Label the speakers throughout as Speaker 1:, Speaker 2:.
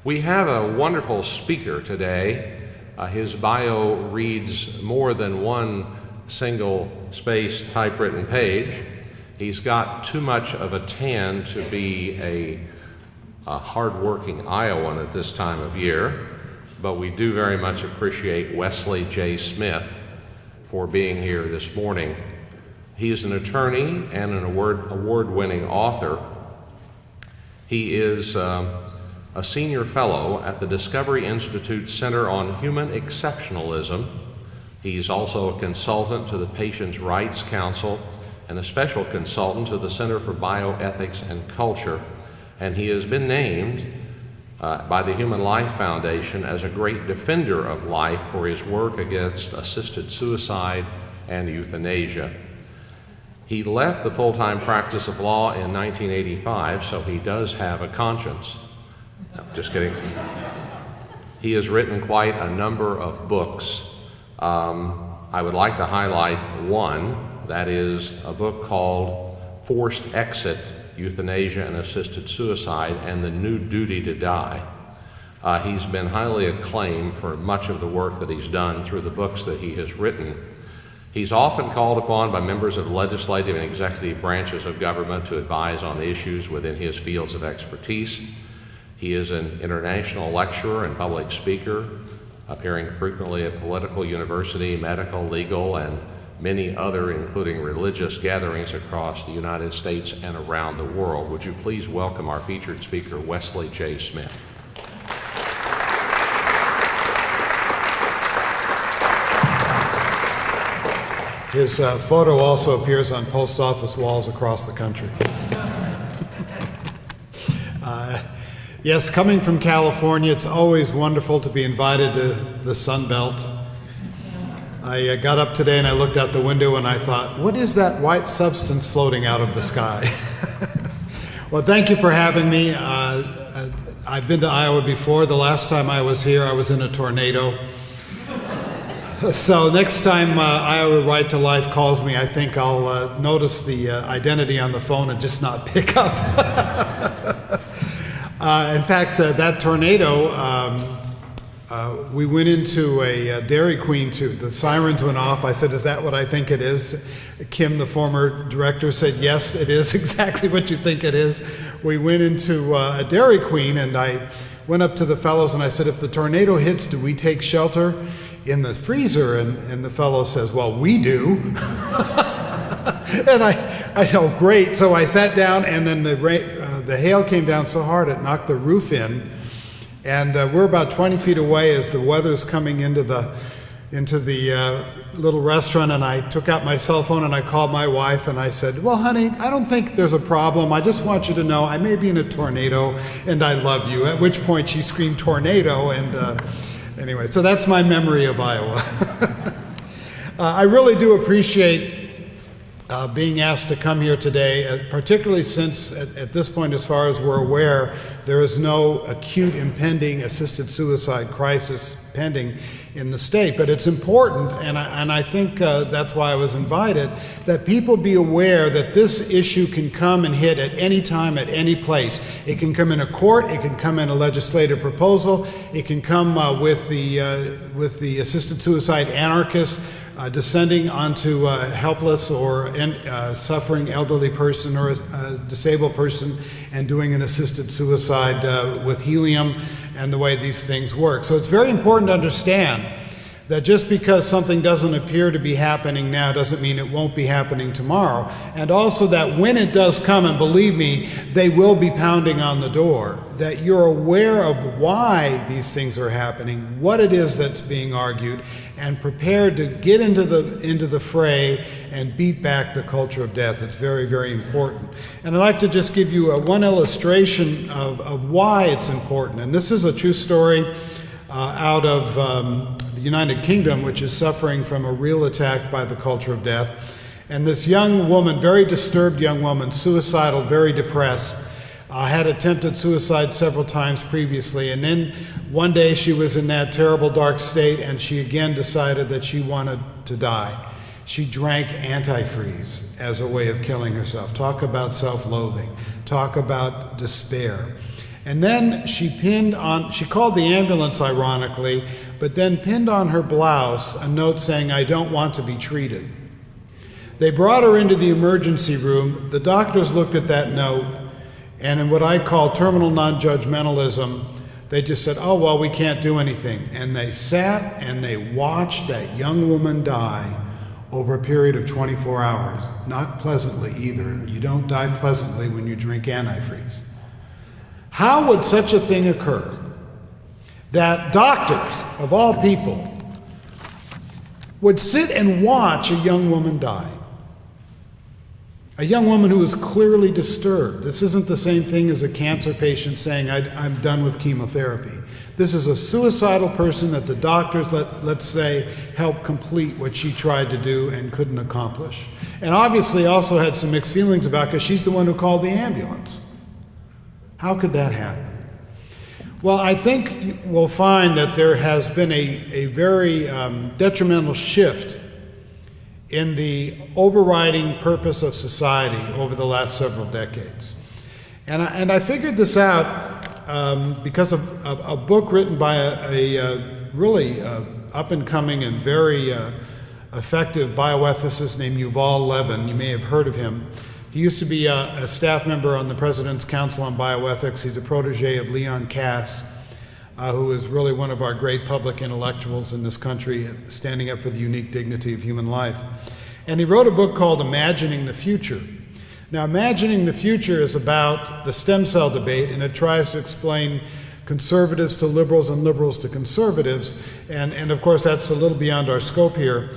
Speaker 1: We have a wonderful speaker today. His bio reads more than one single-spaced typewritten page. He's got too much of a tan to be a hard-working Iowan at this time of year, but we do very much appreciate Wesley J. Smith for being here this morning. He is an attorney and an award-winning author. He is a senior fellow at the Discovery Institute Center on Human Exceptionalism. He's also a consultant to the Patients' Rights Council and a special consultant to the Center for Bioethics and Culture. And he has been named by the Human Life Foundation as a great defender of life for his work against assisted suicide and euthanasia. He left the full-time practice of law in 1985, so he does have a conscience. No, just kidding. He has written quite a number of books. I would like to highlight one. That is a book called Forced Exit, Euthanasia and Assisted Suicide, and the New Duty to Die. He's been highly acclaimed for much of the work that he's done through the books that he has written. He's often called upon by members of the legislative and executive branches of government to advise on the issues within his fields of expertise. He is an international lecturer and public speaker, appearing frequently at political, university, medical, legal, and many other, including religious gatherings across the United States and around the world. Would you please welcome our featured speaker, Wesley J. Smith.
Speaker 2: His photo also appears on post office walls across the country. Yes, coming from California, it's always wonderful to be invited to the Sun Belt. I got up today and I looked out the window and I thought, what is that white substance floating out of the sky? Well, thank you for having me. I've been to Iowa before. The last time I was here, I was in a tornado. So next time Iowa Right to Life calls me, I think I'll notice the identity on the phone and just not pick up. In fact, that tornado, we went into a Dairy Queen, the sirens went off. I said, is that what I think it is? Kim, the former director, said, yes, it is exactly what you think it is. We went into a Dairy Queen, and I went up to the fellows and I said, if the tornado hits, do we take shelter in the freezer? And the fellow says, well, we do. And I said, oh, great. So I sat down, and then the hail came down so hard it knocked the roof in. And we're about 20 feet away as the weather's coming into the little restaurant, and I took out my cell phone and I called my wife and I said, well, honey, I don't think there's a problem. I just want you to know I may be in a tornado and I love you. At which point she screamed tornado, and anyway, so that's my memory of Iowa. I really do appreciate being asked to come here today, particularly since at this point, as far as we're aware, there is no acute impending assisted suicide crisis pending in the state. But it's important, and I think that's why I was invited, that people be aware that this issue can come and hit at any time, at any place. It can come in a court, it can come in a legislative proposal, it can come with the assisted suicide anarchists descending onto a helpless or suffering elderly person or a disabled person and doing an assisted suicide with helium and the way these things work. So it's very important to understand that just because something doesn't appear to be happening now doesn't mean it won't be happening tomorrow. And also that when it does come, and believe me, they will be pounding on the door, that you're aware of why these things are happening, what it is that's being argued, and prepared to get into the fray and beat back the culture of death. It's very, very important. And I'd like to just give you one illustration of why it's important. And this is a true story out of the United Kingdom, which is suffering from a real attack by the culture of death. And this young woman, very disturbed young woman, suicidal, very depressed, had attempted suicide several times previously. And then one day she was in that terrible dark state, and she again decided that she wanted to die. She drank antifreeze as a way of killing herself. Talk about self-loathing. Talk about despair. And then she called the ambulance, ironically, but then pinned on her blouse a note saying, "I don't want to be treated." They brought her into the emergency room. The doctors looked at that note, and in what I call terminal non-judgmentalism, they just said, "Oh, well, we can't do anything." And they sat and they watched that young woman die over a period of 24 hours. Not pleasantly either. You don't die pleasantly when you drink antifreeze. How would such a thing occur? That doctors, of all people, would sit and watch a young woman die. A young woman who is clearly disturbed. This isn't the same thing as a cancer patient saying, I'm done with chemotherapy. This is a suicidal person that the doctors, let's say, helped complete what she tried to do and couldn't accomplish. And obviously also had some mixed feelings about, because she's the one who called the ambulance. How could that happen? Well, I think we'll find that there has been a very detrimental shift in the overriding purpose of society over the last several decades. And I figured this out because of a book written by a really up-and-coming and very effective bioethicist named Yuval Levin. You may have heard of him. He used to be a staff member on the President's Council on Bioethics. He's a protege of Leon Kass, who is really one of our great public intellectuals in this country, standing up for the unique dignity of human life. And he wrote a book called Imagining the Future. Now, Imagining the Future is about the stem cell debate, and it tries to explain conservatives to liberals and liberals to conservatives. And of course, that's a little beyond our scope here.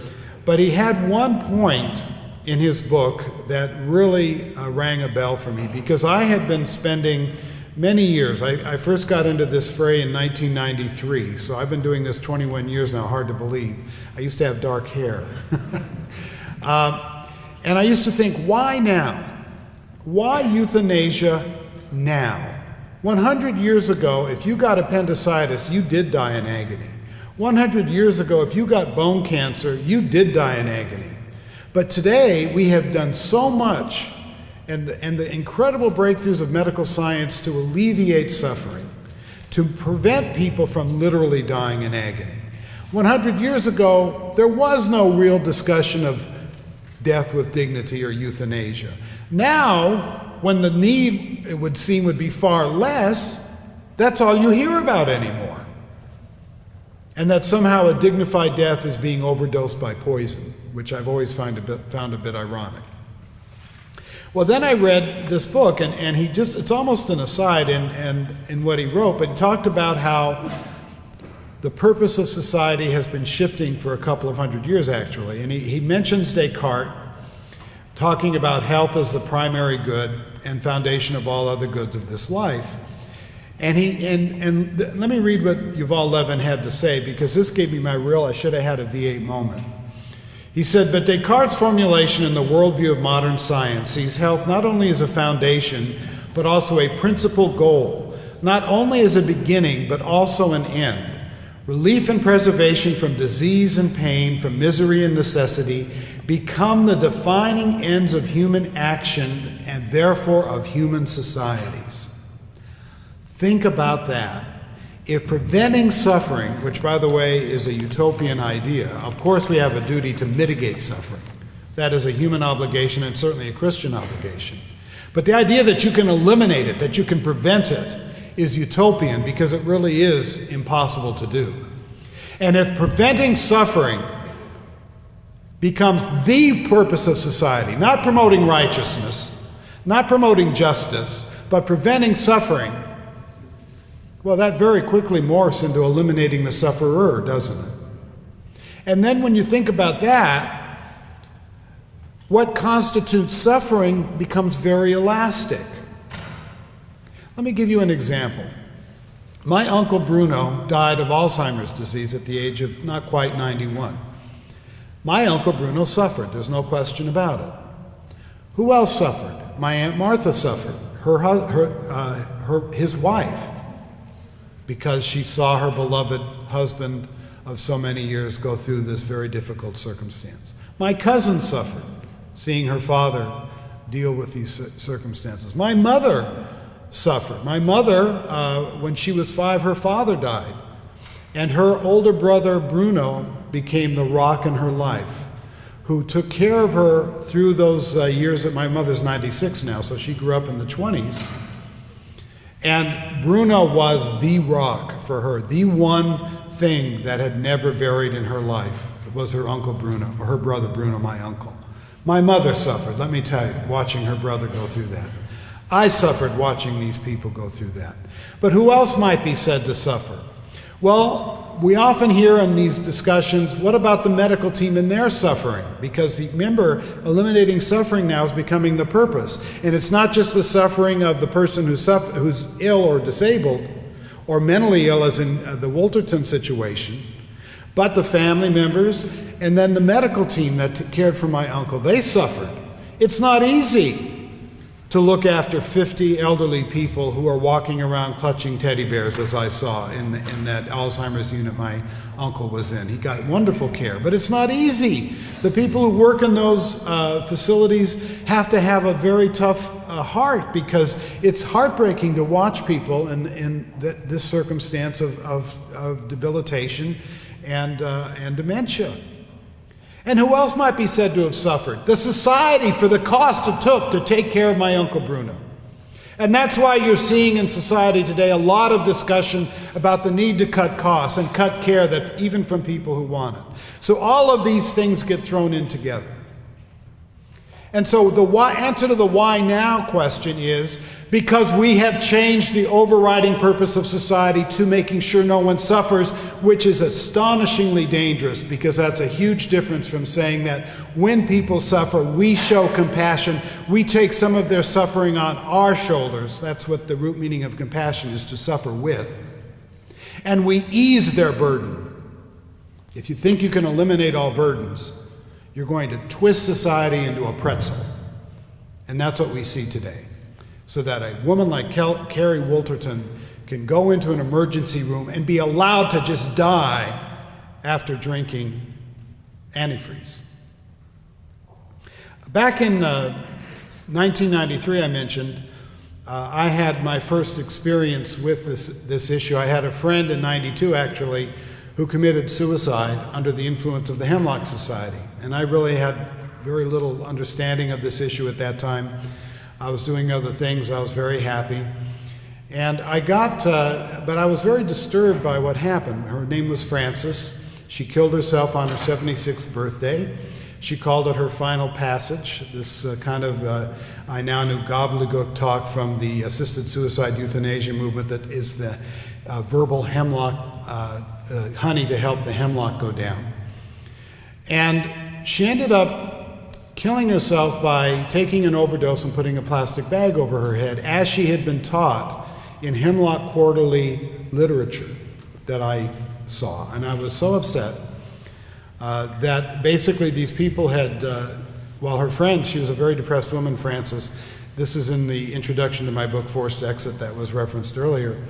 Speaker 2: But he had one point in his book that really rang a bell for me, because I had been spending many years. I first got into this fray in 1993, so I've been doing this 21 years now, hard to believe. I used to have dark hair. And I used to think, why now? Why euthanasia now? 100 years ago, if you got appendicitis, you did die in agony. 100 years ago, if you got bone cancer, you did die in agony. But today, we have done so much, and the incredible breakthroughs of medical science to alleviate suffering, to prevent people from literally dying in agony. 100 years ago, there was no real discussion of death with dignity or euthanasia. Now, when the need, it would seem, would be far less, that's all you hear about anymore. And that somehow a dignified death is being overdosed by poison, which I've always found a bit ironic. Well, then I read this book, and he just, it's almost an aside in what he wrote, but he talked about how the purpose of society has been shifting for a couple of hundred years, actually. And he mentions Descartes, talking about health as the primary good and foundation of all other goods of this life. And let me read what Yuval Levin had to say, because this gave me my real, I should have had a V8 moment. He said, but Descartes' formulation in the worldview of modern science sees health not only as a foundation, but also a principal goal, not only as a beginning, but also an end. Relief and preservation from disease and pain, from misery and necessity, become the defining ends of human action and therefore of human societies. Think about that. If preventing suffering, which by the way is a utopian idea, of course we have a duty to mitigate suffering. That is a human obligation and certainly a Christian obligation. But the idea that you can eliminate it, that you can prevent it, is utopian, because it really is impossible to do. And if preventing suffering becomes the purpose of society, not promoting righteousness, not promoting justice, but preventing suffering, well, that very quickly morphs into eliminating the sufferer, doesn't it? And then when you think about that, what constitutes suffering becomes very elastic. Let me give you an example. My uncle Bruno died of Alzheimer's disease at the age of not quite 91. My uncle Bruno suffered, there's no question about it. Who else suffered? My Aunt Martha suffered, his wife, because she saw her beloved husband of so many years go through this very difficult circumstance. My cousin suffered, seeing her father deal with these circumstances. My mother suffered. My mother, when she was 5, her father died. And her older brother, Bruno, became the rock in her life, who took care of her through those years that my mother's 96 now, so she grew up in the 20s. And Bruno was the rock for her, the one thing that had never varied in her life. It was her uncle Bruno, or her brother Bruno, my uncle. My mother suffered, let me tell you, watching her brother go through that. I suffered watching these people go through that. But who else might be said to suffer? Well, we often hear in these discussions, what about the medical team and their suffering? Because remember, eliminating suffering now is becoming the purpose. And it's not just the suffering of the person who's ill or disabled, or mentally ill as in the Wolterton situation, but the family members and then the medical team that cared for my uncle. They suffered. It's not easy to look after 50 elderly people who are walking around clutching teddy bears, as I saw in that Alzheimer's unit my uncle was in. He got wonderful care, but it's not easy. The people who work in those facilities have to have a very tough heart, because it's heartbreaking to watch people in this circumstance of debilitation and dementia. And who else might be said to have suffered? The society, for the cost it took to take care of my Uncle Bruno. And that's why you're seeing in society today a lot of discussion about the need to cut costs and cut care, that even from people who want it. So all of these things get thrown in together. And so the answer to the why now question is because we have changed the overriding purpose of society to making sure no one suffers, which is astonishingly dangerous, because that's a huge difference from saying that when people suffer, we show compassion, we take some of their suffering on our shoulders. That's what the root meaning of compassion is, to suffer with. And we ease their burden. If you think you can eliminate all burdens, you're going to twist society into a pretzel. And that's what we see today. So that a woman like Carrie Wolterton can go into an emergency room and be allowed to just die after drinking antifreeze. Back in 1993, I mentioned, I had my first experience with this issue. I had a friend in 92, actually, who committed suicide under the influence of the Hemlock Society. And I really had very little understanding of this issue at that time. I was doing other things. I was very happy. And but I was very disturbed by what happened. Her name was Frances. She killed herself on her 76th birthday. She called it her final passage, this I now knew gobbledygook talk from the assisted suicide euthanasia movement that is the verbal hemlock, honey to help the hemlock go down. And she ended up killing herself by taking an overdose and putting a plastic bag over her head, as she had been taught in Hemlock Quarterly literature that I saw. And I was so upset that basically these people had, her friend, she was a very depressed woman, Frances. This is in the introduction to my book, Forced Exit, that was referenced earlier.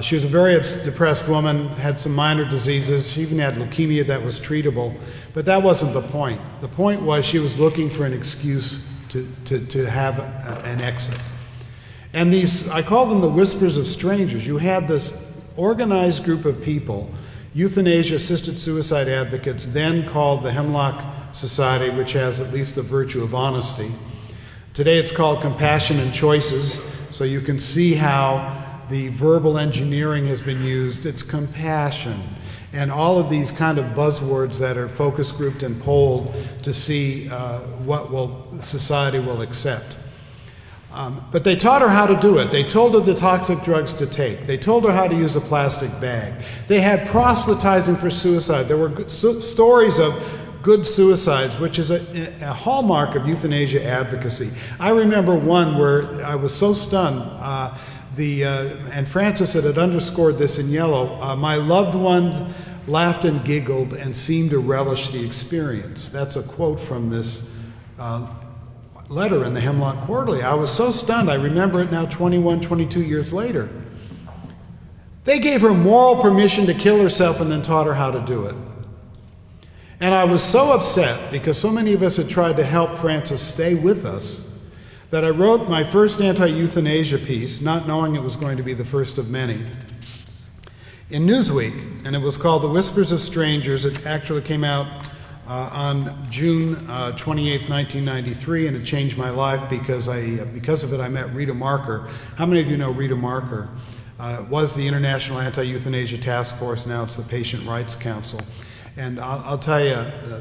Speaker 2: She was a very depressed woman, had some minor diseases. She even had leukemia that was treatable. But that wasn't the point. The point was she was looking for an excuse to have an exit. And these, I call them the whispers of strangers. You had this organized group of people, euthanasia assisted suicide advocates, then called the Hemlock Society, which has at least the virtue of honesty. Today it's called Compassion and Choices, so you can see how the verbal engineering has been used. It's compassion, and all of these kind of buzzwords that are focus grouped and polled to see what society will accept. But they taught her how to do it. They told her the toxic drugs to take. They told her how to use a plastic bag. They had proselytizing for suicide. There were stories of good suicides, which is a hallmark of euthanasia advocacy. I remember one where I was so stunned. And Frances had underscored this in yellow. My loved one laughed and giggled and seemed to relish the experience. That's a quote from this letter in the Hemlock Quarterly. I was so stunned. I remember it now 21, 22 years later. They gave her moral permission to kill herself and then taught her how to do it. And I was so upset because so many of us had tried to help Frances stay with us that I wrote my first anti-euthanasia piece, not knowing it was going to be the first of many, in Newsweek, and it was called The Whispers of Strangers. It actually came out on June 28th, 1993, and it changed my life because of it I met Rita Marker. How many of you know Rita Marker? Was the International Anti-Euthanasia Task Force, now it's the Patient Rights Council. And I'll tell you,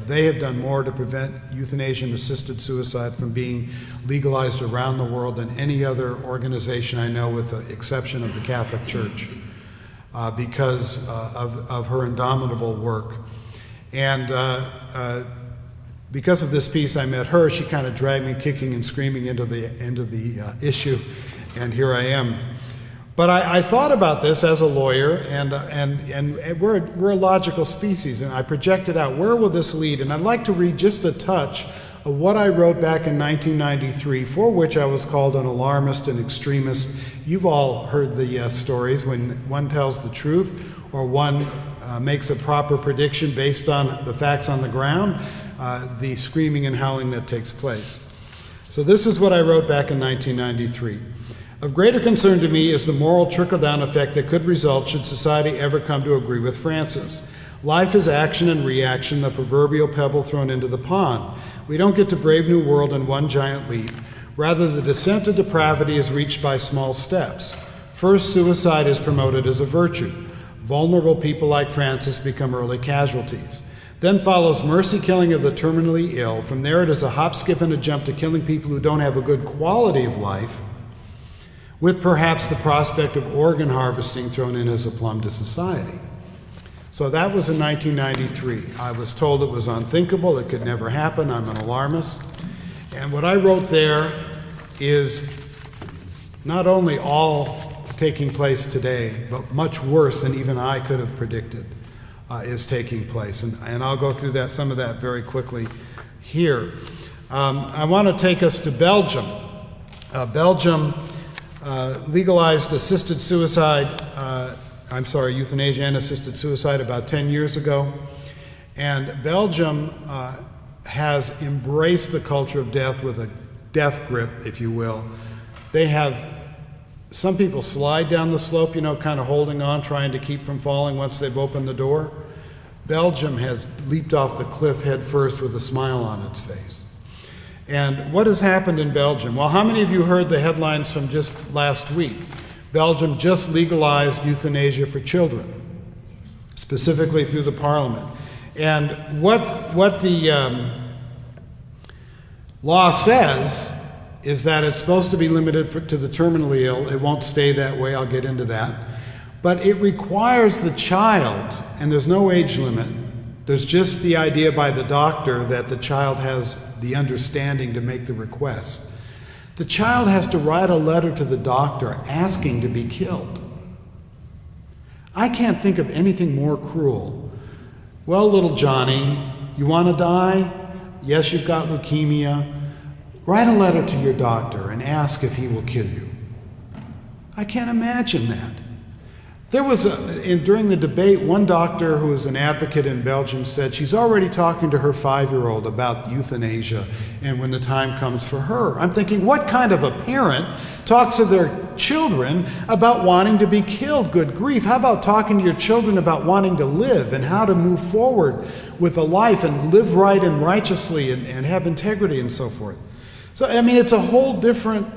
Speaker 2: they have done more to prevent euthanasia and assisted suicide from being legalized around the world than any other organization I know, with the exception of the Catholic Church, because of her indomitable work. And because of this piece, I met her. She kind of dragged me kicking and screaming into the issue, and here I am. But I thought about this as a lawyer, and we're a logical species, and I projected out, where will this lead? And I'd like to read just a touch of what I wrote back in 1993, for which I was called an alarmist and extremist. You've all heard the stories when one tells the truth or one makes a proper prediction based on the facts on the ground, the screaming and howling that takes place. So this is what I wrote back in 1993. Of greater concern to me is the moral trickle-down effect that could result should society ever come to agree with Francis. Life is action and reaction, the proverbial pebble thrown into the pond. We don't get to brave new world in one giant leap. Rather, the descent to depravity is reached by small steps. First, suicide is promoted as a virtue. Vulnerable people like Francis become early casualties. Then follows mercy killing of the terminally ill. From there, it is a hop, skip, and a jump to killing people who don't have a good quality of life, with perhaps the prospect of organ harvesting thrown in as a plum to society. So that was in 1993. I was told it was unthinkable, it could never happen, I'm an alarmist. And what I wrote there is not only all taking place today, but much worse than even I could have predicted is taking place. And I'll go through some of that very quickly here. I want to take us to Belgium. Belgium legalized euthanasia and assisted suicide about 10 years ago. And Belgium has embraced the culture of death with a death grip, if you will. They have some people slide down the slope, kind of holding on, trying to keep from falling once they've opened the door. Belgium has leaped off the cliff head first with a smile on its face. And what has happened in Belgium? Well, how many of you heard the headlines from just last week? Belgium just legalized euthanasia for children, specifically through the parliament. And what the law says is that it's supposed to be limited to the terminally ill. It won't stay that way, I'll get into that. But it requires the child, and there's no age limit, there's just the idea by the doctor that the child has the understanding to make the request. The child has to write a letter to the doctor asking to be killed. I can't think of anything more cruel. Well, little Johnny, you want to die? Yes, you've got leukemia. Write a letter to your doctor and ask if he will kill you. I can't imagine that. There was during the debate, one doctor who was an advocate in Belgium said she's already talking to her 5-year-old about euthanasia and when the time comes for her. I'm thinking, what kind of a parent talks to their children about wanting to be killed? Good grief. How about talking to your children about wanting to live and how to move forward with a life and live right and righteously and have integrity and so forth? So, I mean, it's a whole different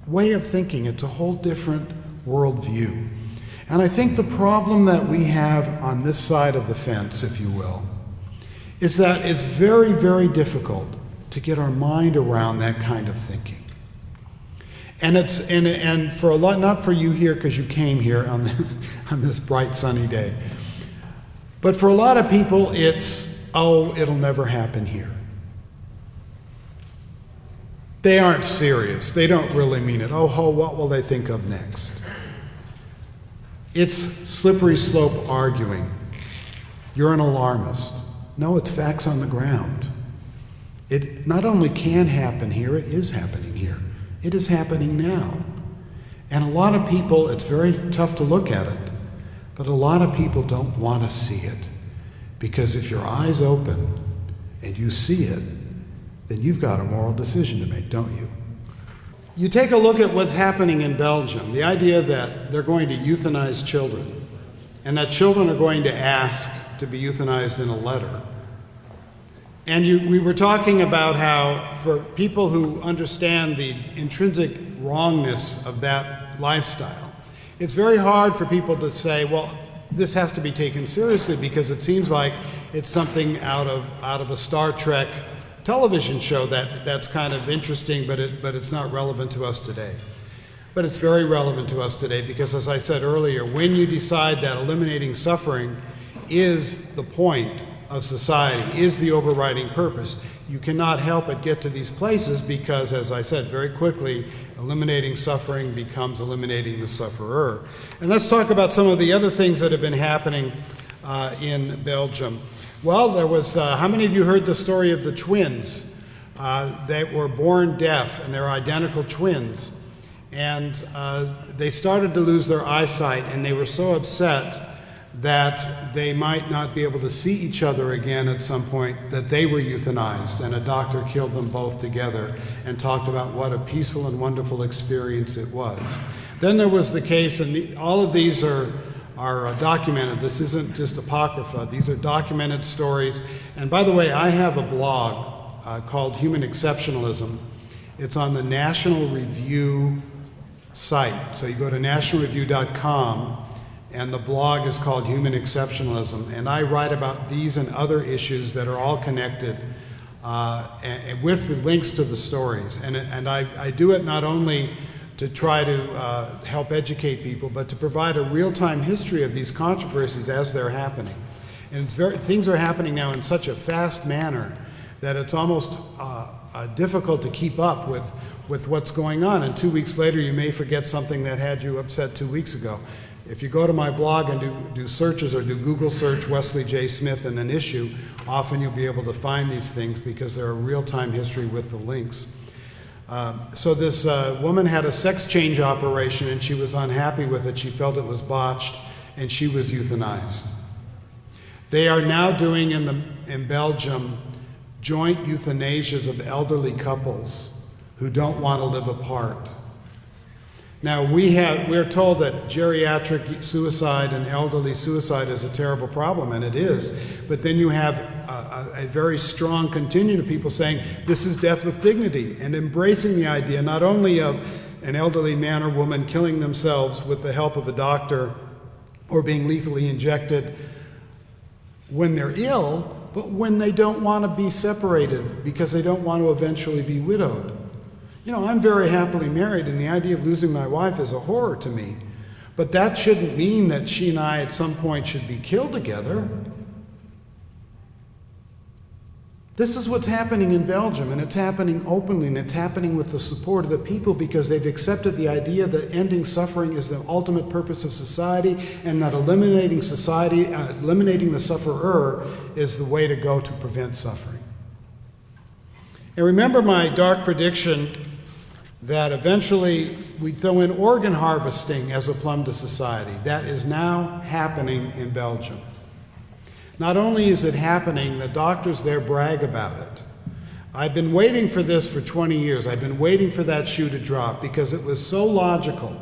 Speaker 2: way of thinking. It's a whole different worldview. And I think the problem that we have on this side of the fence, if you will, is that it's very, very difficult to get our mind around that kind of thinking. And and for a lot, not for you here because you came here on this bright sunny day, but for a lot of people it's, oh, it'll never happen here. They aren't serious. They don't really mean it. Oh, what will they think of next? It's slippery slope arguing. You're an alarmist. No, it's facts on the ground. It not only can happen here, it is happening here. It is happening now. And a lot of people, it's very tough to look at it, but a lot of people don't want to see it. Because if your eyes open and you see it, then you've got a moral decision to make, don't you? You take a look at what's happening in Belgium, the idea that they're going to euthanize children, and that children are going to ask to be euthanized in a letter. And we were talking about how for people who understand the intrinsic wrongness of that lifestyle, it's very hard for people to say, well, this has to be taken seriously because it seems like it's something out of a Star Trek television show that's kind of interesting, but it's not relevant to us today. But it's very relevant to us today because, as I said earlier, when you decide that eliminating suffering is the point of society, is the overriding purpose, you cannot help but get to these places because, as I said very quickly, eliminating suffering becomes eliminating the sufferer. And let's talk about some of the other things that have been happening in Belgium. Well, there was, how many of you heard the story of the twins? They were born deaf, and they're identical twins. And they started to lose their eyesight, and they were so upset that they might not be able to see each other again at some point, that they were euthanized, and a doctor killed them both together and talked about what a peaceful and wonderful experience it was. Then there was the case, and all of these are documented. This isn't just apocrypha. These are documented stories. And by the way, I have a blog called Human Exceptionalism. It's on the National Review site. So you go to nationalreview.com, and the blog is called Human Exceptionalism. And I write about these and other issues that are all connected and with the links to the stories. And I do it not only to try to help educate people, but to provide a real-time history of these controversies as they're happening. And things are happening now in such a fast manner that it's almost difficult to keep up with what's going on. And 2 weeks later, you may forget something that had you upset 2 weeks ago. If you go to my blog and do searches or do Google search Wesley J. Smith and an issue, often you'll be able to find these things because they're a real-time history with the links. So this woman had a sex change operation and she was unhappy with it. She felt it was botched and she was euthanized. They are now doing in Belgium joint euthanasias of elderly couples who don't want to live apart. Now we're told that geriatric suicide and elderly suicide is a terrible problem, and it is. But then you have a very strong contingent of people saying this is death with dignity and embracing the idea not only of an elderly man or woman killing themselves with the help of a doctor or being lethally injected when they're ill, but when they don't want to be separated because they don't want to eventually be widowed. You know, I'm very happily married, and the idea of losing my wife is a horror to me. But that shouldn't mean that she and I at some point should be killed together. This is what's happening in Belgium, and it's happening openly, and it's happening with the support of the people because they've accepted the idea that ending suffering is the ultimate purpose of society, and that eliminating the sufferer is the way to go to prevent suffering. And remember my dark prediction that eventually we'd throw in organ harvesting as a plumb to society. That is now happening in Belgium. Not only is it happening, the doctors there brag about it. I've been waiting for this for 20 years. I've been waiting for that shoe to drop because it was so logical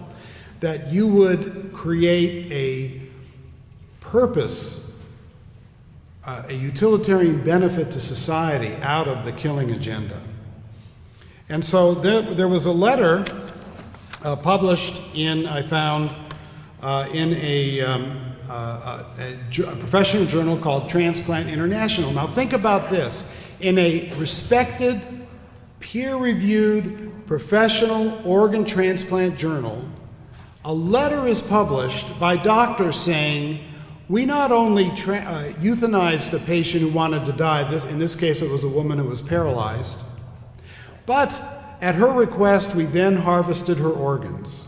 Speaker 2: that you would create a purpose, a utilitarian benefit to society out of the killing agenda. And so there was a letter published in a professional journal called Transplant International. Now think about this. In a respected, peer-reviewed, professional organ transplant journal, a letter is published by doctors saying, we not only euthanized a patient who wanted to die, in this case it was a woman who was paralyzed, but at her request we then harvested her organs.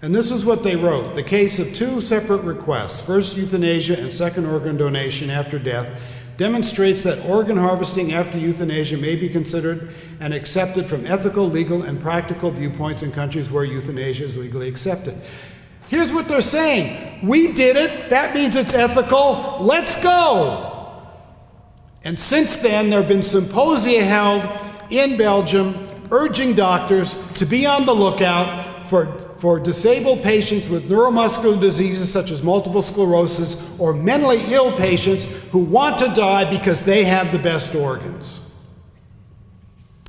Speaker 2: And this is what they wrote. The case of two separate requests, first euthanasia and second organ donation after death, demonstrates that organ harvesting after euthanasia may be considered and accepted from ethical, legal, and practical viewpoints in countries where euthanasia is legally accepted. Here's what they're saying. We did it. That means it's ethical. Let's go. And since then, there have been symposia held in Belgium, urging doctors to be on the lookout for disabled patients with neuromuscular diseases such as multiple sclerosis or mentally ill patients who want to die because they have the best organs.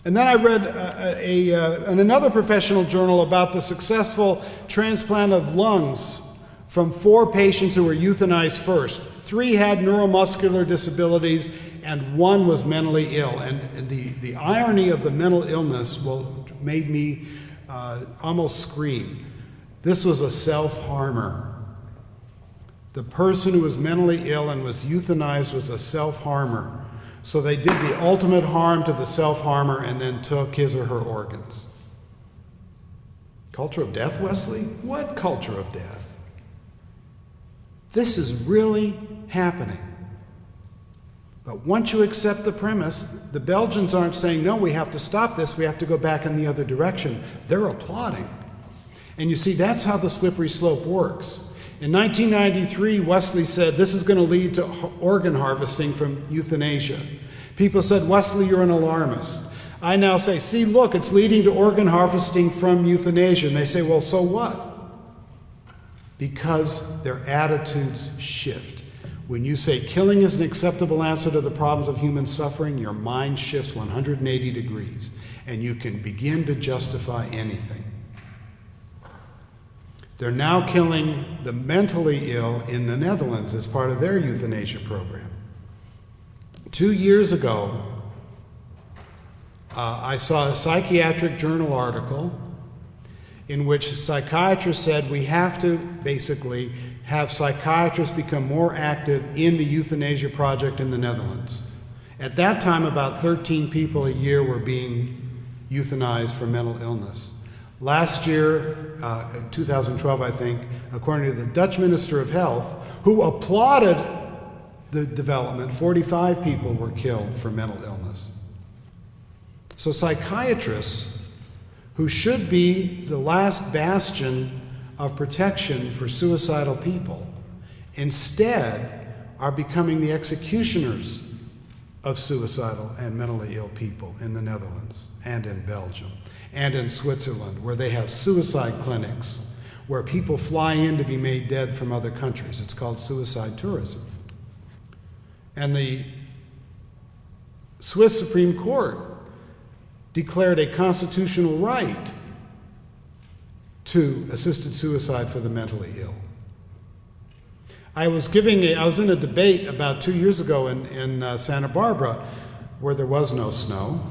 Speaker 2: And then I read in another professional journal about the successful transplant of lungs from 4 patients who were euthanized first. 3 had neuromuscular disabilities and 1 was mentally ill. And the irony of the mental illness made me almost scream. This was a self-harmer. The person who was mentally ill and was euthanized was a self-harmer. So they did the ultimate harm to the self-harmer and then took his or her organs. Culture of death, Wesley? What culture of death? This is really happening. But once you accept the premise, the Belgians aren't saying, no, we have to stop this, we have to go back in the other direction. They're applauding. And you see, that's how the slippery slope works. In 1993, Wesley said, this is going to lead to organ harvesting from euthanasia. People said, Wesley, you're an alarmist. I now say, see, look, it's leading to organ harvesting from euthanasia. And they say, well, so what? Because their attitudes shift. When you say killing is an acceptable answer to the problems of human suffering, your mind shifts 180 degrees, and you can begin to justify anything. They're now killing the mentally ill in the Netherlands as part of their euthanasia program. 2 years ago, I saw a psychiatric journal article in which psychiatrists said we have to basically have psychiatrists become more active in the euthanasia project in the Netherlands. At that time, about 13 people a year were being euthanized for mental illness. Last year, 2012, I think, according to the Dutch Minister of Health, who applauded the development, 45 people were killed for mental illness. So psychiatrists, who should be the last bastion of protection for suicidal people, instead are becoming the executioners of suicidal and mentally ill people in the Netherlands and in Belgium and in Switzerland, where they have suicide clinics where people fly in to be made dead from other countries. It's called suicide tourism. And the Swiss Supreme Court declared a constitutional right to assisted suicide for the mentally ill. I was in a debate about 2 years ago in Santa Barbara, where there was no snow,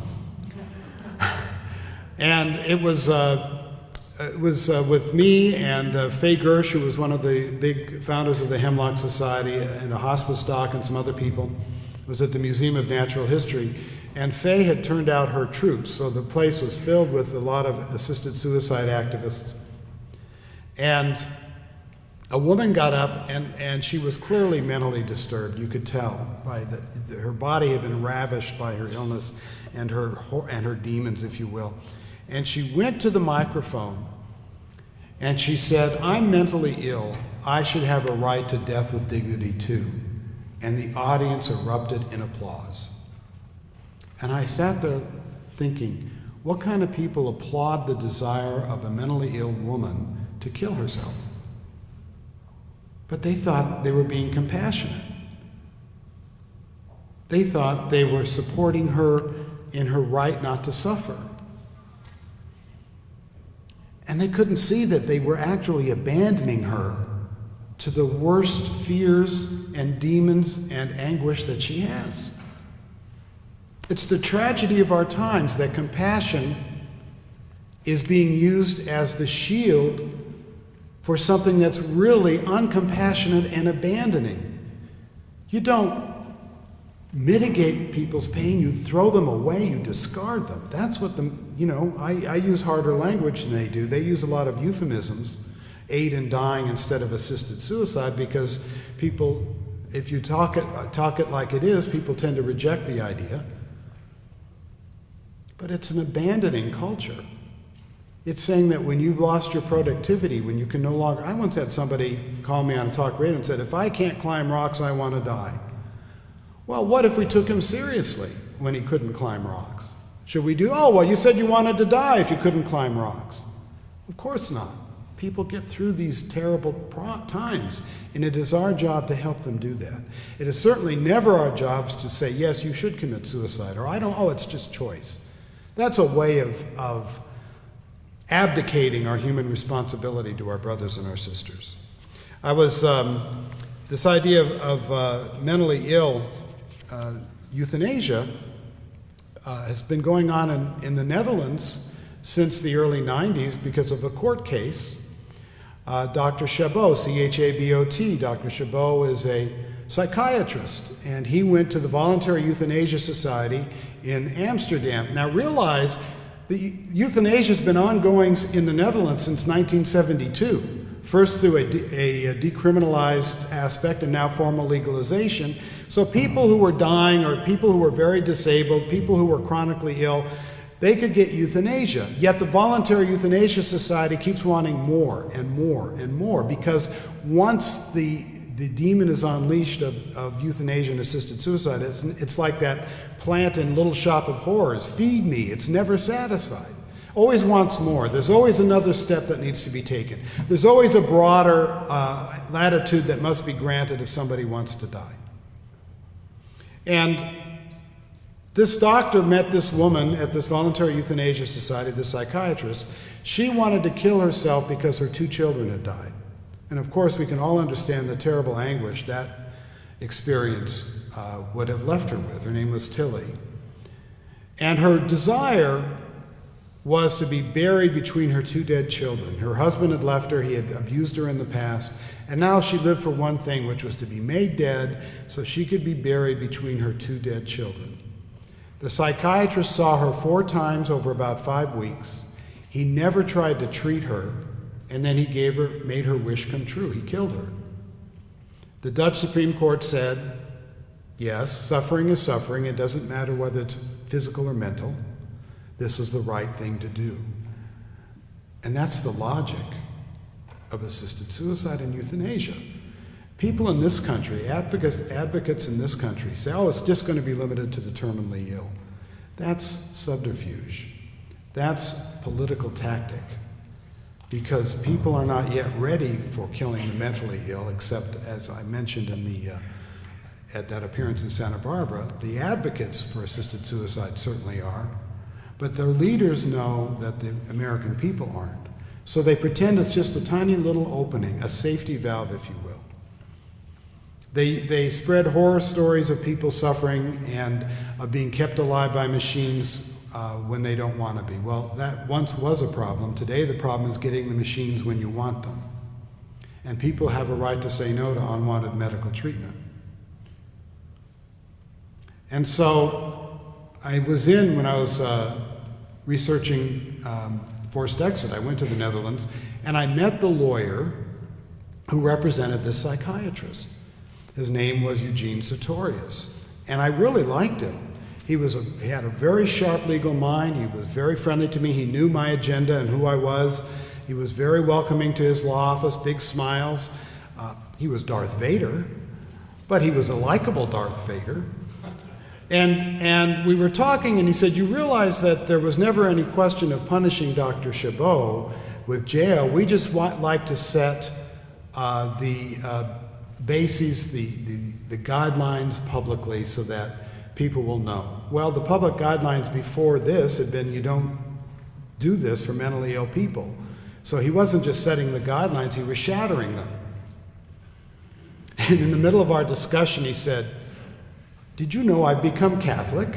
Speaker 2: and it was with me and Faye Gersh, who was one of the big founders of the Hemlock Society, and a hospice doc and some other people. It was at the Museum of Natural History. And Faye had turned out her troops, so the place was filled with a lot of assisted suicide activists. And a woman got up, and she was clearly mentally disturbed. You could tell by her body had been ravished by her illness and her demons, if you will. And she went to the microphone, and she said, "I'm mentally ill. I should have a right to death with dignity too." And the audience erupted in applause. And I sat there thinking, what kind of people applaud the desire of a mentally ill woman to kill herself? But they thought they were being compassionate. They thought they were supporting her in her right not to suffer. And they couldn't see that they were actually abandoning her to the worst fears and demons and anguish that she has. It's the tragedy of our times that compassion is being used as the shield for something that's really uncompassionate and abandoning. You don't mitigate people's pain, you throw them away, you discard them. That's what I use harder language than they do. They use a lot of euphemisms, aid in dying instead of assisted suicide, because people, if you talk it like it is, people tend to reject the idea. But it's an abandoning culture. It's saying that when you've lost your productivity, when you can no longer... I once had somebody call me on talk radio and said, if I can't climb rocks, I want to die. Well, what if we took him seriously when he couldn't climb rocks? Should we do, oh, well, you said you wanted to die if you couldn't climb rocks. Of course not. People get through these terrible times, and it is our job to help them do that. It is certainly never our jobs to say, yes, you should commit suicide, or it's just choice. That's a way of abdicating our human responsibility to our brothers and our sisters. This idea of mentally ill euthanasia has been going on in the Netherlands since the early 90s because of a court case. Dr. Chabot, C-H-A-B-O-T, Dr. Chabot is a psychiatrist, and he went to the Voluntary Euthanasia Society in Amsterdam. Now realize the euthanasia has been ongoing in the Netherlands since 1972, first through a decriminalized aspect and now formal legalization. So people who were dying or people who were very disabled, people who were chronically ill, they could get euthanasia. Yet the Voluntary Euthanasia Society keeps wanting more and more and more, because once the demon is unleashed of euthanasia and assisted suicide, it's like that plant in Little Shop of Horrors. Feed me. It's never satisfied. Always wants more. There's always another step that needs to be taken. There's always a broader latitude that must be granted if somebody wants to die. And this doctor met this woman at this Voluntary Euthanasia Society, this psychiatrist. She wanted to kill herself because her 2 children had died. And of course, we can all understand the terrible anguish that experience would have left her with. Her name was Tilly. And her desire was to be buried between her 2 dead children. Her husband had left her, he had abused her in the past, and now she lived for one thing, which was to be made dead so she could be buried between her 2 dead children. The psychiatrist saw her 4 times over about 5 weeks. He never tried to treat her, and then he made her wish come true. He killed her. The Dutch Supreme Court said, yes, suffering is suffering. It doesn't matter whether it's physical or mental. This was the right thing to do. And that's the logic of assisted suicide and euthanasia. People in this country, advocates in this country, say, oh, it's just going to be limited to the terminally ill. That's subterfuge. That's political tactic. Because people are not yet ready for killing the mentally ill, except, as I mentioned at that appearance in Santa Barbara, the advocates for assisted suicide certainly are. But their leaders know that the American people aren't. So they pretend it's just a tiny little opening, a safety valve, if you will. They spread horror stories of people suffering and of being kept alive by machines when they don't want to be. Well, that once was a problem. Today the problem is getting the machines when you want them. And people have a right to say no to unwanted medical treatment. And so when I was researching forced exit, I went to the Netherlands and I met the lawyer who represented this psychiatrist. His name was Eugene Sartorius, and I really liked him. He had a very sharp legal mind. He was very friendly to me. He knew my agenda and who I was. He was very welcoming to his law office, big smiles. He was Darth Vader, but he was a likable Darth Vader. And we were talking, and he said, you realize that there was never any question of punishing Dr. Chabot with jail. We just like to set the bases, the guidelines publicly so that people will know. Well, the public guidelines before this had been you don't do this for mentally ill people. So he wasn't just setting the guidelines, he was shattering them. And in the middle of our discussion, he said, did you know I've become Catholic?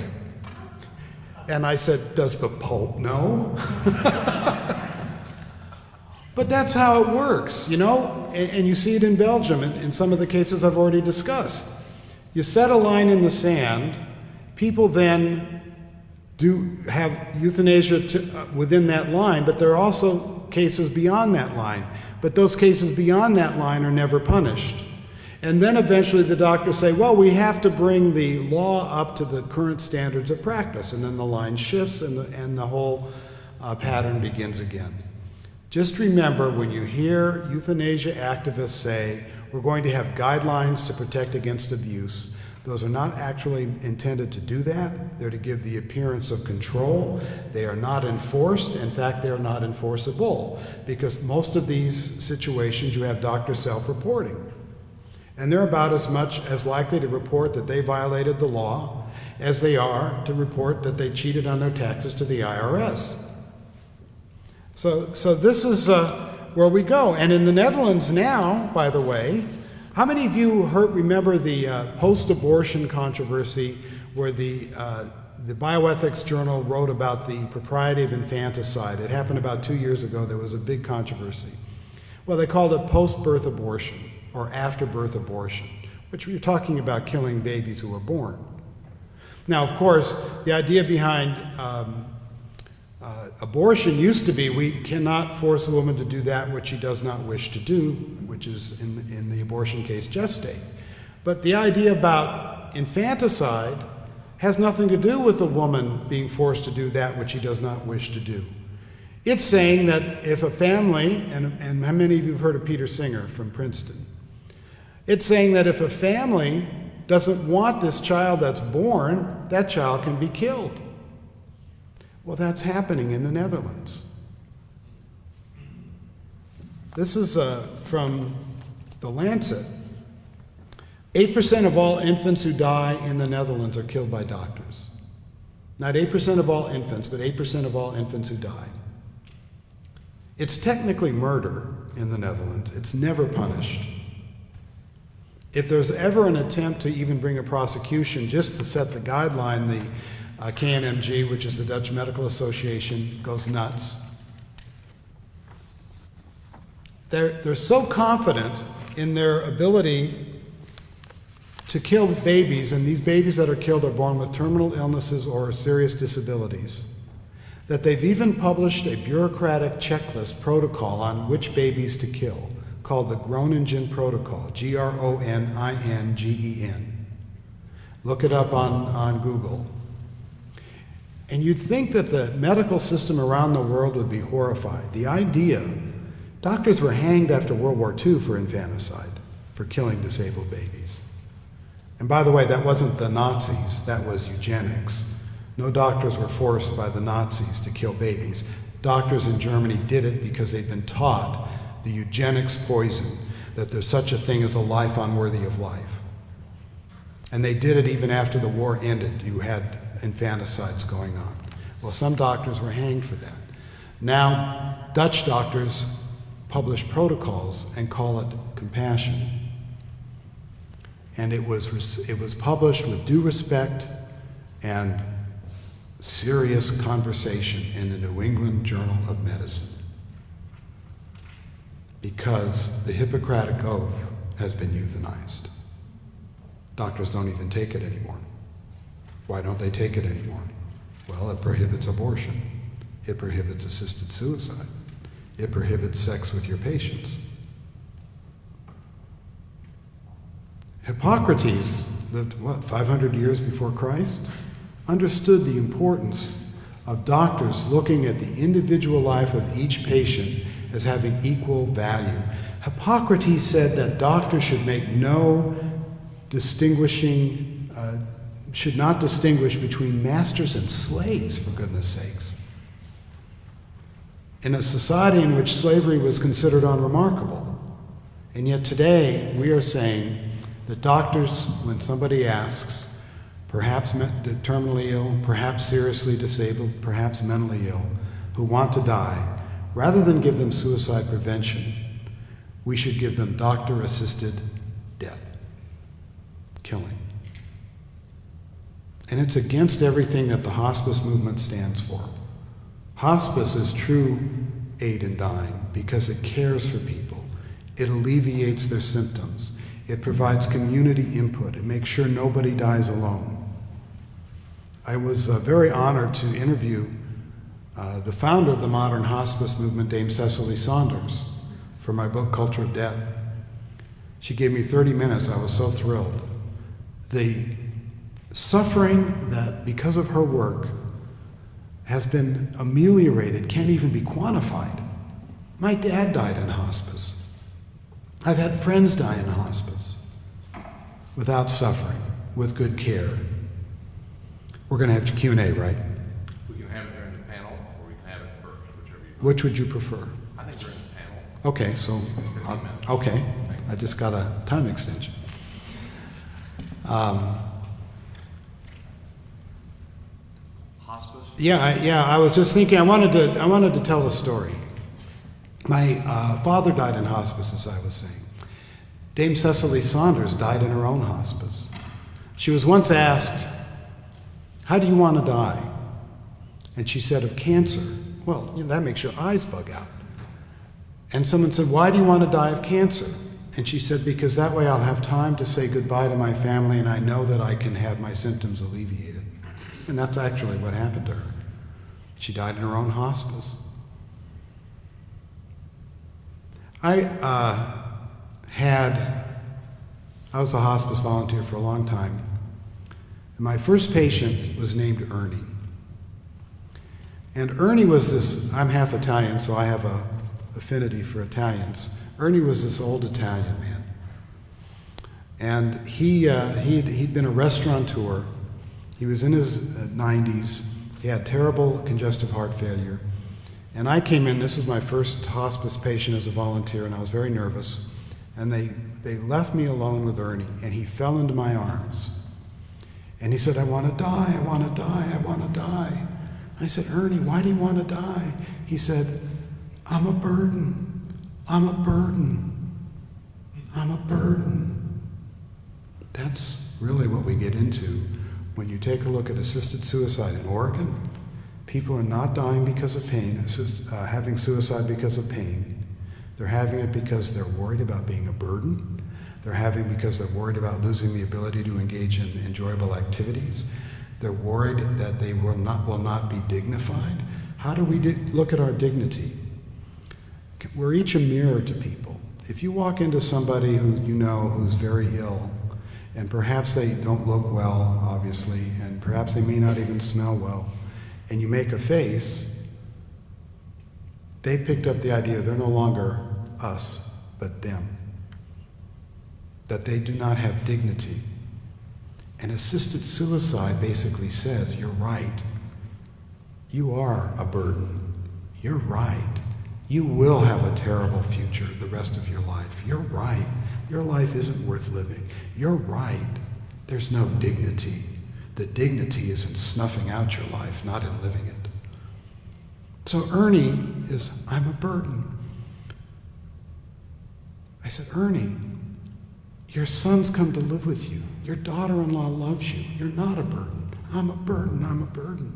Speaker 2: And I said, does the Pope know? But that's how it works, you know? And you see it in Belgium in some of the cases I've already discussed. You set a line in the sand, people then do have euthanasia within that line, but there are also cases beyond that line. But those cases beyond that line are never punished. And then eventually the doctors say, well, we have to bring the law up to the current standards of practice. And then the line shifts and the whole pattern begins again. Just remember, when you hear euthanasia activists say, we're going to have guidelines to protect against abuse, Those are not actually intended to do that. They're to give the appearance of control. They are not enforced. In fact, they are not enforceable, because most of these situations you have doctors self-reporting. And they're about as much as likely to report that they violated the law as they are to report that they cheated on their taxes to the IRS. So this is where we go. And in the Netherlands now, by the way, how many of you remember the post-abortion controversy where the Bioethics Journal wrote about the propriety of infanticide? It happened about 2 years ago. There was a big controversy. Well, they called it post-birth abortion or after-birth abortion, which we're talking about killing babies who are born. Now, of course, the idea behind abortion used to be we cannot force a woman to do that which she does not wish to do, which is, in the abortion case, gestate. But the idea about infanticide has nothing to do with a woman being forced to do that which she does not wish to do. It's saying that if a family, and how many of you have heard of Peter Singer from Princeton? It's saying that if a family doesn't want this child that's born, that child can be killed. Well, that's happening in the Netherlands. This is from The Lancet. 8% of all infants who die in the Netherlands are killed by doctors. Not 8% of all infants, but 8% of all infants who die. It's technically murder in the Netherlands. It's never punished. If there's ever an attempt to even bring a prosecution just to set the guideline, the KNMG, which is the Dutch Medical Association, goes nuts. They're so confident in their ability to kill babies, and these babies that are killed are born with terminal illnesses or serious disabilities, that they've even published a bureaucratic checklist protocol on which babies to kill, called the Groningen Protocol, Groningen. Look it up on Google. And you'd think that the medical system around the world would be horrified. The idea, doctors were hanged after World War II for infanticide, for killing disabled babies. And by the way, that wasn't the Nazis, that was eugenics. No doctors were forced by the Nazis to kill babies. Doctors in Germany did it because they'd been taught the eugenics poison, that there's such a thing as a life unworthy of life. And they did it even after the war ended. You had infanticides going on. Well, some doctors were hanged for that. Now, Dutch doctors publish protocols and call it compassion. And it was published with due respect and serious conversation in the New England Journal of Medicine, because the Hippocratic Oath has been euthanized. Doctors don't even take it anymore. Why don't they take it anymore? Well, it prohibits abortion. It prohibits assisted suicide. It prohibits sex with your patients. Hippocrates lived, 500 years before Christ? Understood the importance of doctors looking at the individual life of each patient as having equal value. Hippocrates said that doctors should make should not distinguish between masters and slaves, for goodness sakes. In a society in which slavery was considered unremarkable. And yet today we are saying that doctors, when somebody asks, perhaps terminally ill, perhaps seriously disabled, perhaps mentally ill, who want to die, rather than give them suicide prevention, we should give them doctor-assisted death, killing. And it's against everything that the hospice movement stands for. Hospice is true aid in dying because it cares for people. It alleviates their symptoms. It provides community input. It makes sure nobody dies alone. I was very honored to interview the founder of the modern hospice movement, Dame Cecily Saunders, for my book, Culture of Death. She gave me 30 minutes. I was so thrilled. The suffering that, because of her work, has been ameliorated can't even be quantified. My dad died in hospice. I've had friends die in hospice without suffering, with good care. We're going to have Q&A, right?
Speaker 1: We can have it during the panel, or we can have it first, whichever you
Speaker 2: Which would you prefer?
Speaker 1: I think during the panel.
Speaker 2: Okay, so, okay, I just got a time extension.
Speaker 1: Hospice?
Speaker 2: Yeah, I was just thinking, I wanted to tell a story. My father died in hospice, as I was saying. Dame Cecily Saunders died in her own hospice. She was once asked, "How do you want to die?" And she said, "Of cancer." Well, that makes your eyes bug out. And someone said, "Why do you want to die of cancer?" And she said, "Because that way I'll have time to say goodbye to my family and I know that I can have my symptoms alleviated." And that's actually what happened to her. She died in her own hospice. I was a hospice volunteer for a long time. And my first patient was named Ernie. And Ernie was this, I'm half Italian, so I have a affinity for Italians. Ernie was this old Italian man. And he'd been a restaurateur. He was in his 90s. He had terrible congestive heart failure. And I came in, this was my first hospice patient as a volunteer, and I was very nervous. And they left me alone with Ernie, and he fell into my arms. And he said, "I want to die, I want to die, I want to die." I said, "Ernie, why do you want to die?" He said, "I'm a burden, I'm a burden, I'm a burden." That's really what we get into when you take a look at assisted suicide in Oregon. People are not dying because of pain, having suicide because of pain. They're having it because they're worried about being a burden. They're having it because they're worried about losing the ability to engage in enjoyable activities. They're worried that they will not be dignified. How do we look at our dignity? We're each a mirror to people. If you walk into somebody who you know who's very ill, and perhaps they don't look well, obviously, and perhaps they may not even smell well, and you make a face, they picked up the idea they're no longer us, but them. That they do not have dignity. And assisted suicide basically says, you're right. You are a burden. You're right. You will have a terrible future the rest of your life. You're right. Your life isn't worth living. You're right. There's no dignity. The dignity is in snuffing out your life, not in living it. So Ernie is, "I'm a burden." I said, "Ernie, your son's come to live with you. Your daughter-in-law loves you. You're not a burden. I'm a burden, I'm a burden."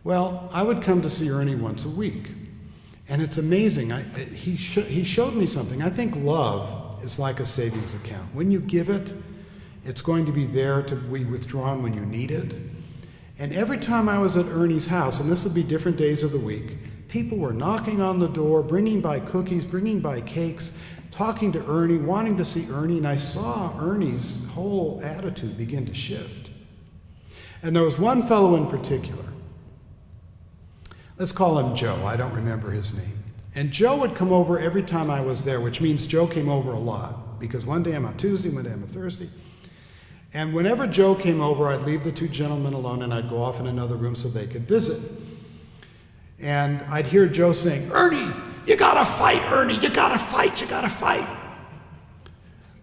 Speaker 2: Well, I would come to see Ernie once a week. And it's amazing. He showed me something. I think love is like a savings account. When you give it, it's going to be there to be withdrawn when you need it. And every time I was at Ernie's house, and this would be different days of the week, people were knocking on the door, bringing by cookies, bringing by cakes, talking to Ernie, wanting to see Ernie, and I saw Ernie's whole attitude begin to shift. And there was one fellow in particular. Let's call him Joe. I don't remember his name. And Joe would come over every time I was there, which means Joe came over a lot, because one day I'm on Tuesday, one day I'm on Thursday. And whenever Joe came over, I'd leave the two gentlemen alone and I'd go off in another room so they could visit. And I'd hear Joe saying, "Ernie, you gotta fight, Ernie, you gotta fight, you gotta fight."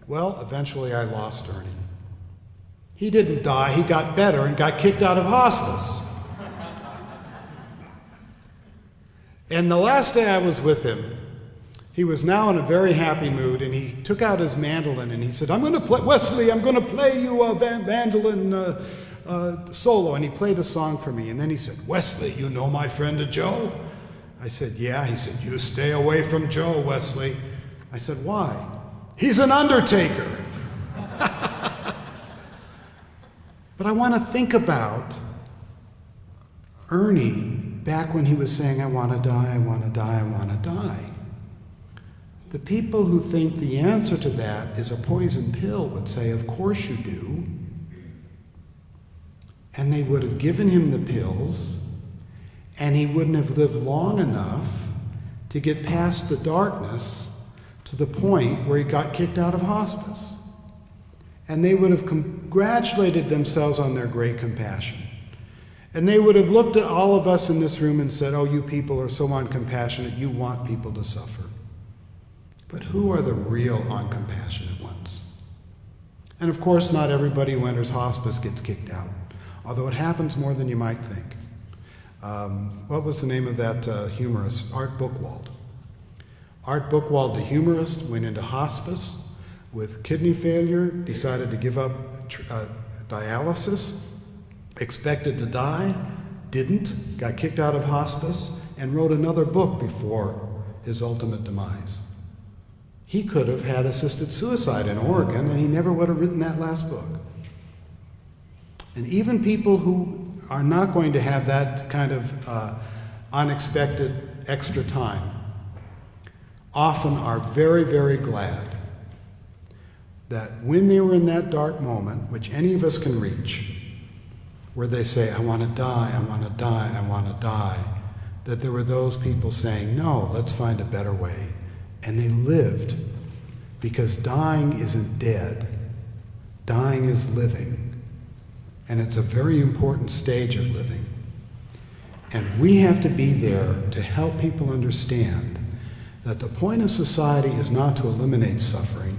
Speaker 2: Well, eventually I lost Ernie. He didn't die, he got better and got kicked out of hospice. And the last day I was with him, he was now in a very happy mood, and he took out his mandolin and he said, "I'm going to play, Wesley, I'm going to play you a mandolin solo." And he played a song for me. And then he said, "Wesley, you know my friend Joe?" I said, "Yeah." He said, "You stay away from Joe, Wesley." I said, "Why?" "He's an undertaker." But I want to think about Ernie back when he was saying, "I want to die, I want to die, I want to die." The people who think the answer to that is a poison pill would say, "Of course you do." And they would have given him the pills, and he wouldn't have lived long enough to get past the darkness to the point where he got kicked out of hospice. and they would have congratulated themselves on their great compassion. And they would have looked at all of us in this room and said, oh, you people are so uncompassionate, you want people to suffer. But who are the real uncompassionate ones? And of course, not everybody who enters hospice gets kicked out, although it happens more than you might think. What was the name of that humorist? Art Buchwald. Art Buchwald, the humorist, went into hospice with kidney failure, decided to give up dialysis, expected to die, didn't, got kicked out of hospice, and wrote another book before his ultimate demise. He could have had assisted suicide in Oregon, and he never would have written that last book. And even people who are not going to have that kind of unexpected extra time often are very, very glad that when they were in that dark moment, which any of us can reach, where they say, I want to die, I want to die, I want to die, that there were those people saying, no, let's find a better way. And they lived, because dying isn't dead. Dying is living. And it's a very important stage of living. And we have to be there to help people understand that the point of society is not to eliminate suffering,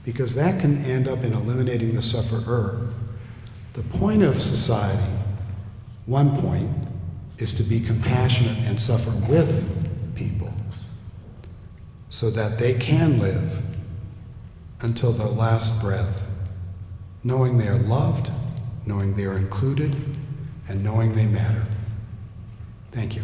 Speaker 2: because that can end up in eliminating the sufferer. The point of society, one point, is to be compassionate and suffer with people so that they can live until their last breath, knowing they are loved, knowing they are included, and knowing they matter. Thank you.